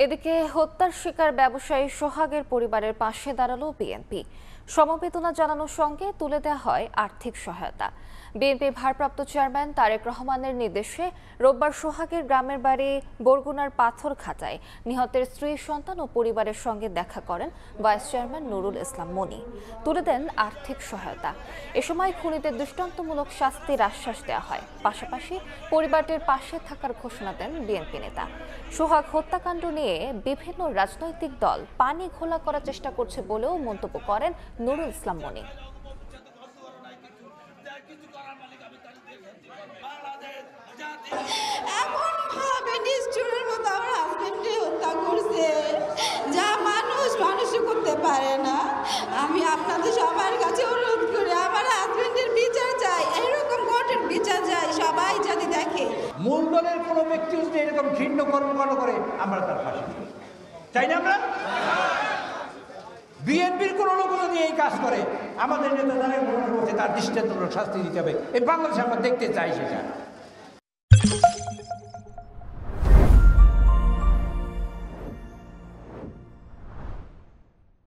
এদিকে হত্যার শিকার ব্যবসায়ী সোহাগের পরিবারের পাশে দাঁড়ালো বিএনপি। সমবেদনা জানানোর সঙ্গে তুলে দেওয়া হয় আর্থিক সহায়তা। বিএনপির ভারপ্রাপ্ত চেয়ারম্যান তারেক রহমানের নির্দেশে রোববার সোহাগের গ্রামের বাড়ি বরগুনার পাথরঘাটায় নিহতের স্ত্রী, সন্তান ও পরিবারের সঙ্গে দেখা করেন ভাইস চেয়ারম্যান নুরুল ইসলাম মনি। তুলে দেন আর্থিক সহায়তা। এ সময় খুনিদের দৃষ্টান্তমূলক শাস্তির আশ্বাস দেওয়া হয়। পাশাপাশি পরিবারটির পাশে থাকার ঘোষণা দেন বিএনপি নেতা। সোহাগ হত্যাকাণ্ড নিয়ে বিভিন্ন রাজনৈতিক দল পানি ঘোলা করার চেষ্টা করছে বলেও মন্তব্য করেন নুরুল ইসলাম মনি। এমন ভাবে নিষ্ঠুরের মতো আমার হাজবেন্ডকে হত্যা করছে, যা মানুষ করতে পারে না। আমি আপনাদের সবার কাছে অনুরোধ করি, আমার হাজবেন্ডের বিচার চাই, এরকম কঠোর বিচার চাই, সবাই যদি দেখে। মূল দলের কোনো ব্যক্তি যদি এরকম ঘৃণ্য কর্মকাণ্ড করে, আমরা তার ফাঁসি চাই না। আমরা বিএনপির কোনো লোক যদি এই কাজ করে, আমাদের নেতা যারা তার দৃষ্টান্তমূলক শাস্তি দিতে হবে। এই বাংলাদেশে আমরা দেখতে চাই সেটা।